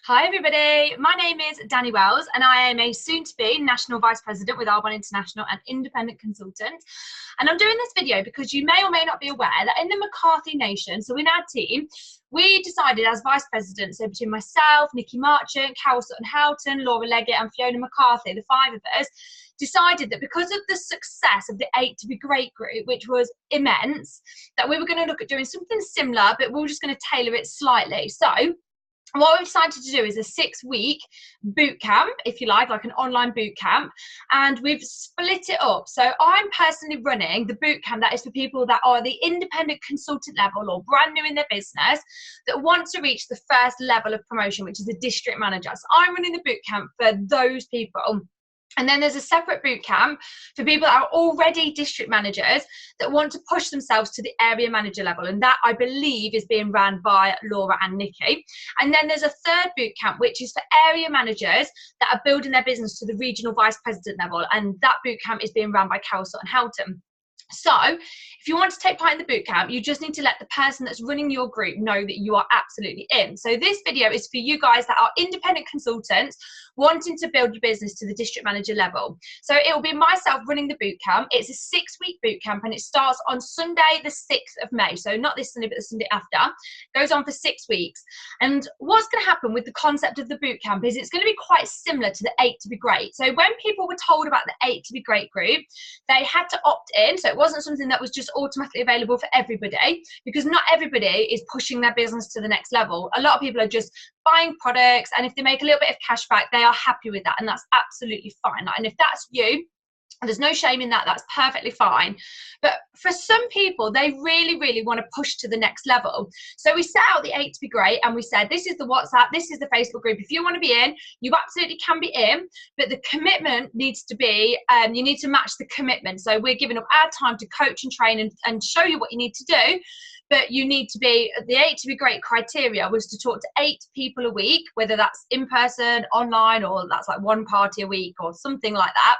Hi everybody, my name is Danny Wells and I am a soon-to-be National Vice President with R1 International and Independent Consultant. And I'm doing this video because you may or may not be aware that in the McCarthy Nation, so in our team, we decided as Vice President, so between myself, Nikki Marchant, Carol Sutton-Houghton, Laura Leggett and Fiona McCarthy, the five of us, decided that because of the success of the 8 to be Great group, which was immense, that we were going to look at doing something similar, but we were just going to tailor it slightly. So what we've decided to do is a 6-week boot camp, if you like an online boot camp, and we've split it up. So I'm personally running the boot camp that is for people that are the independent consultant level or brand new in their business that want to reach the first level of promotion, which is the district manager. So I'm running the boot camp for those people. And then there's a separate boot camp for people that are already district managers that want to push themselves to the area manager level. And that, I believe, is being run by Laura and Nikki. And then there's a third boot camp, which is for area managers that are building their business to the regional vice president level. And that boot camp is being run by Carol Sutton-Houghton. So if you want to take part in the bootcamp, you just need to let the person that's running your group know that you are absolutely in. So this video is for you guys that are independent consultants wanting to build your business to the district manager level. So it will be myself running the bootcamp. It's a 6-week bootcamp and it starts on Sunday, the 6th of May. So not this Sunday, but the Sunday after. It goes on for 6 weeks. And what's going to happen with the concept of the bootcamp is it's going to be quite similar to the 8 to be Great. So when people were told about the 8 to be Great group, they had to opt in. So it wasn't something that was just automatically available for everybody, because not everybody is pushing their business to the next level. A lot of people are just buying products, and if they make a little bit of cash back, they are happy with that, and that's absolutely fine. And if that's you, there's no shame in that, that's perfectly fine. But for some people, they really want to push to the next level. So we set out the 8 to be Great, and we said, this is the WhatsApp, this is the Facebook group. If you want to be in, you absolutely can be in, but the commitment needs to be, you need to match the commitment. So we're giving up our time to coach and train and show you what you need to do. But you need to be, the 8 to be Great criteria was to talk to 8 people a week, whether that's in person, online, or that's like one party a week or something like that.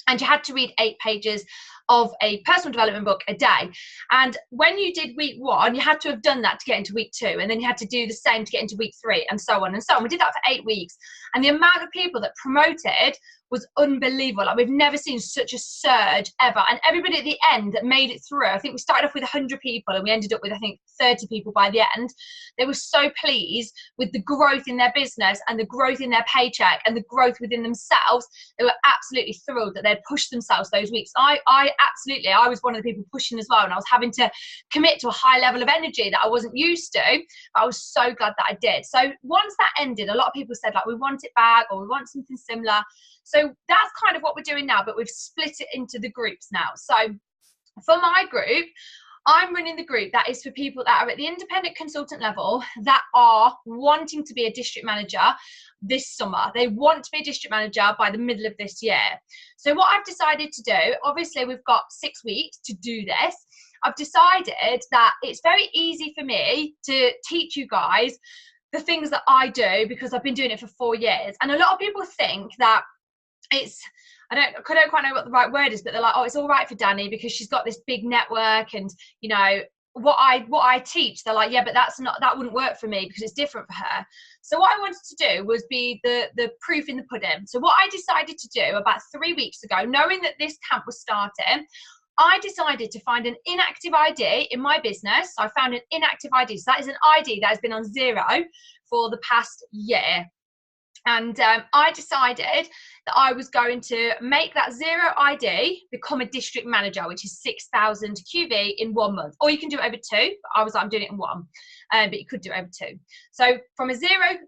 And you had to read 8 pages of a personal development book a day. And when you did week 1, you had to have done that to get into week 2. And then you had to do the same to get into week 3, and so on and so on. We did that for 8 weeks. And the amount of people that promoted was unbelievable. Like, we've never seen such a surge ever. And everybody at the end that made it through, I think we started off with 100 people and we ended up with, I think, 30 people by the end. They were so pleased with the growth in their business and the growth in their paycheck and the growth within themselves. They were absolutely thrilled that they'd pushed themselves those weeks. I was one of the people pushing as well, and I was having to commit to a high level of energy that I wasn't used to, but I was so glad that I did. So once that ended, a lot of people said, like, we want it back, or we want something similar. So that's kind of what we're doing now, but we've split it into the groups now. So for my group, I'm running the group that is for people that are at the independent consultant level that are wanting to be a district manager this summer. They want to be a district manager by the middle of this year. So what I've decided to do, obviously we've got 6 weeks to do this. I've decided that it's very easy for me to teach you guys the things that I do because I've been doing it for 4 years. And a lot of people think that it's, I don't quite know what the right word is, but they're like, oh, it's all right for Danny because she's got this big network, and you know what I teach, they're like, yeah, but that wouldn't work for me because it's different for her. So what I wanted to do was be the proof in the pudding. So what I decided to do about 3 weeks ago, knowing that this camp was starting, I decided to find an inactive ID in my business. So I found an inactive ID. So that is an ID that has been on 0 for the past year. And I decided that I was going to make that 0 ID become a district manager, which is 6,000 QV in 1 month. Or you can do it over 2. But I was like, I'm doing it in 1. But you could do it over 2. So from a zero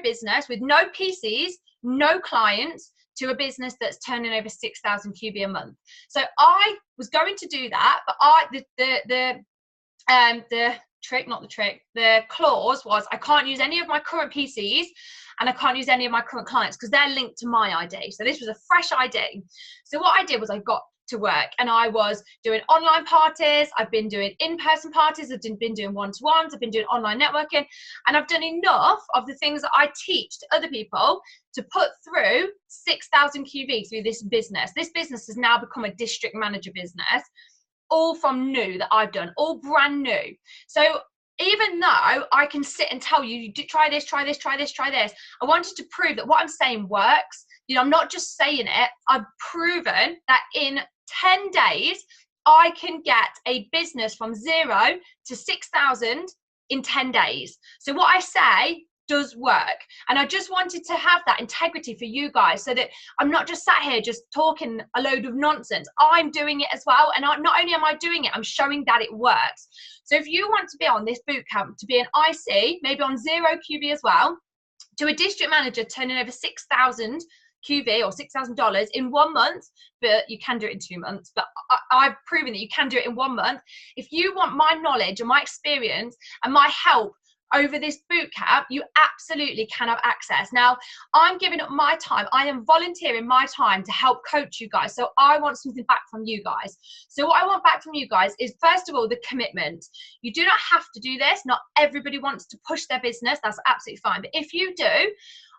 business with no PCs, no clients, to a business that's turning over 6,000 QV a month. So I was going to do that, but the clause was I can't use any of my current PCs and I can't use any of my current clients because they're linked to my ID. So this was a fresh ID. So what I did was I got to work and I was doing online parties. I've been doing in-person parties. I've been doing one-to-ones. I've been doing online networking, and I've done enough of the things that I teach to other people to put through 6,000 QV through this business. This business has now become a district manager business, all from new that I've done, all brand new. So even though I can sit and tell you, try this, try this, try this, try this, I wanted to prove that what I'm saying works. You know, I'm not just saying it. I've proven that in 10 days, I can get a business from 0 to 6,000 in 10 days. So what I say does work. And I just wanted to have that integrity for you guys, so that I'm not just sat here just talking a load of nonsense. I'm doing it as well. And not only am I doing it, I'm showing that it works. So if you want to be on this bootcamp, to be an IC, maybe on 0 QV as well, to a district manager turning over 6,000 QV or $6,000 in 1 month, but you can do it in 2 months. But I've proven that you can do it in 1 month. If you want my knowledge and my experience and my help over this boot camp, you absolutely can have access. Now, I'm giving up my time. I am volunteering my time to help coach you guys. So I want something back from you guys. So what I want back from you guys is, first of all, the commitment. You do not have to do this. Not everybody wants to push their business. That's absolutely fine. But if you do,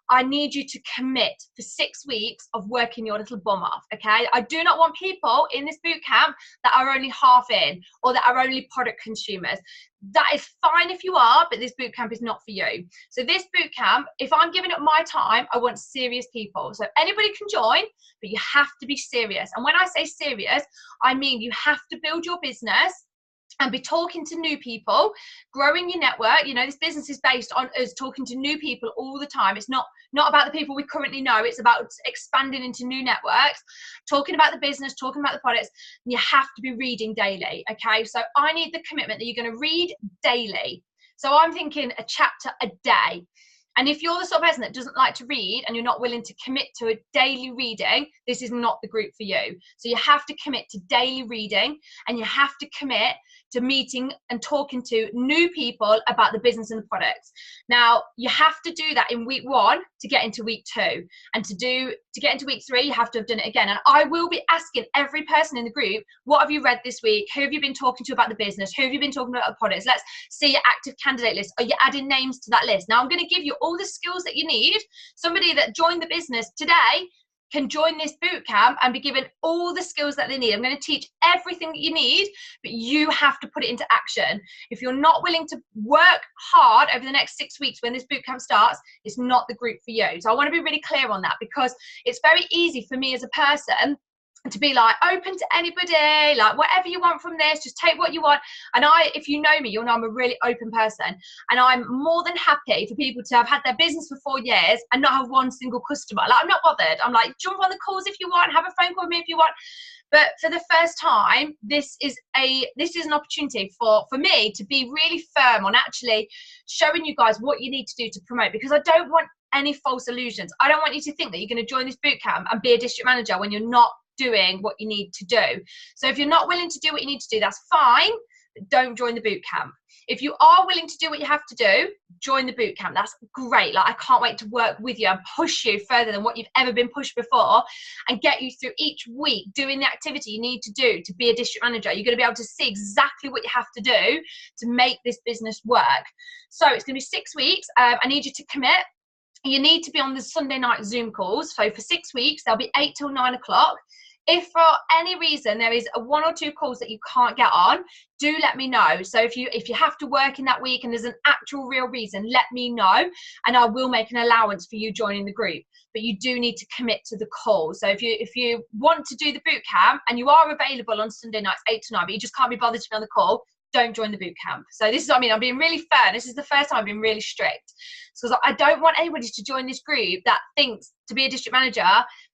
I need you to commit for 6 weeks of working your little bum off, okay? I do not want people in this boot camp that are only half in, or that are only product consumers. That is fine if you are, but this boot camp is not for you. So this boot camp, if I'm giving up my time, I want serious people. So anybody can join, but you have to be serious. And when I say serious, I mean you have to build your business and be talking to new people, growing your network. You know, this business is based on us talking to new people all the time. It's not about the people we currently know. It's about expanding into new networks, talking about the business, talking about the products. And you have to be reading daily, okay? So I need the commitment that you're going to read daily. So I'm thinking a chapter a day. And if you're the sort of person that doesn't like to read and you're not willing to commit to a daily reading, this is not the group for you. So you have to commit to daily reading, and you have to commit to meeting and talking to new people about the business and the products. Now, you have to do that in week 1 to get into week 2. And to get into week 3, you have to have done it again. And I will be asking every person in the group, what have you read this week? Who have you been talking to about the business? Who have you been talking about the products? Let's see your active candidate list. Are you adding names to that list? Now, I'm going to give you all the skills that you need. Somebody that joined the business today can join this boot camp and be given all the skills that they need. I'm going to teach everything that you need, but you have to put it into action. If you're not willing to work hard over the next 6 weeks when this boot camp starts, it's not the group for you. So I want to be really clear on that, because it's very easy for me as a person to be like, open to anybody, like whatever you want from this, just take what you want. And if you know me, you'll know I'm a really open person, and I'm more than happy for people to have had their business for 4 years and not have one single customer. Like, I'm not bothered. I'm like, jump on the calls if you want, have a phone call with me if you want. But for the first time, this is an opportunity for me to be really firm on actually showing you guys what you need to do to promote, because I don't want any false illusions. I don't want you to think that you're going to join this boot camp and be a district manager when you're not doing what you need to do. So if you're not willing to do what you need to do, that's fine, but don't join the boot camp. If you are willing to do what you have to do, join the boot camp. That's great. Like, I can't wait to work with you and push you further than what you've ever been pushed before, and get you through each week doing the activity you need to do to be a district manager. You're going to be able to see exactly what you have to do to make this business work. So it's going to be 6 weeks. I need you to commit. You need to be on the Sunday night Zoom calls. So for 6 weeks, they'll be 8 till 9 o'clock. If for any reason there is 1 or 2 calls that you can't get on, do let me know. So if you have to work in that week and there's an actual real reason, let me know, and I will make an allowance for you joining the group. But you do need to commit to the call. So if you want to do the boot camp and you are available on Sunday nights 8 to 9, but you just can't be bothered to be on the call, don't join the boot camp. So this is what I mean. I'm being really fair. This is the first time I've been really strict. So I don't want anybody to join this group that thinks to be a district manager,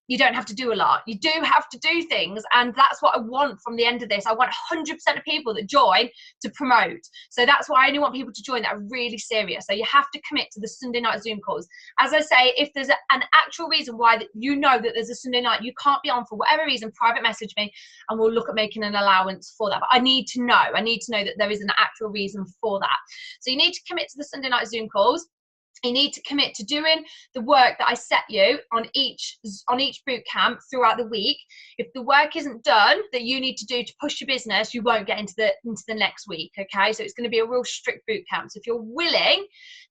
you don't have to do a lot. You do have to do things, and that's what I want from the end of this. I want 100% of people that join to promote. So that's why I only want people to join that are really serious. So you have to commit to the Sunday night Zoom calls. As I say, if there's an actual reason why that you know that there's a Sunday night you can't be on for whatever reason, private message me and we'll look at making an allowance for that. But I need to know that there is an actual reason for that. So you need to commit to the Sunday night Zoom calls. You need to commit to doing the work that I set you on each boot camp throughout the week. If the work isn't done that you need to do to push your business, you won't get into the next week, okay? So it's going to be a real strict boot camp. So if you're willing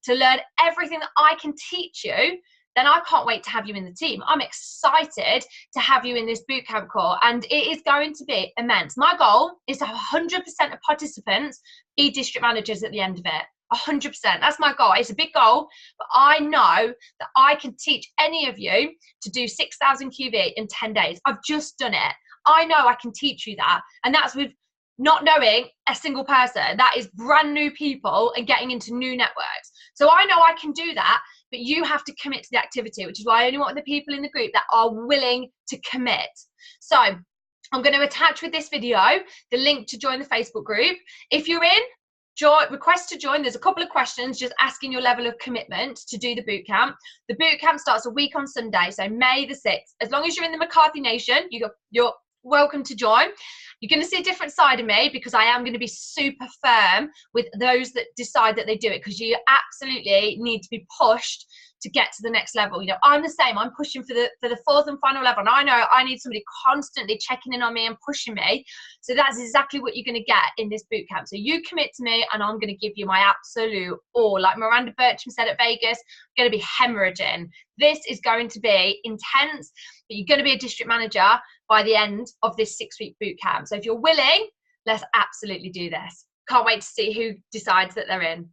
to learn everything that I can teach you then I can't wait to have you in the team. I'm excited to have you in this bootcamp call, and it is going to be immense. My goal is to have 100% of participants be district managers at the end of it. 100%. That's my goal. It's a big goal, but I know that I can teach any of you to do 6,000 QV in 10 days. I've just done it. I know I can teach you that, and that's with not knowing a single person. That is brand new people and getting into new networks. So I know I can do that, but you have to commit to the activity, which is why I only want the people in the group that are willing to commit. So I'm going to attach with this video the link to join the Facebook group. If you're in, request to join. There's a couple of questions just asking your level of commitment to do the bootcamp. The bootcamp starts a week on Sunday, so May the 6th. As long as you're in the McCarthy Nation, you're welcome to join. You're going to see a different side of me because I am going to be super firm with those that decide that they do it, because you absolutely need to be pushed to get to the next level. You know, I'm the same. I'm pushing for the fourth and final level, and I know I need somebody constantly checking in on me and pushing me. So that's exactly what you're going to get in this bootcamp. So you commit to me, and I'm going to give you my absolute all. Like Miranda Bircham said at Vegas, I'm going to be hemorrhaging. This is going to be intense, but you're going to be a district manager by the end of this 6-week bootcamp. So if you're willing, let's absolutely do this. Can't wait to see who decides that they're in.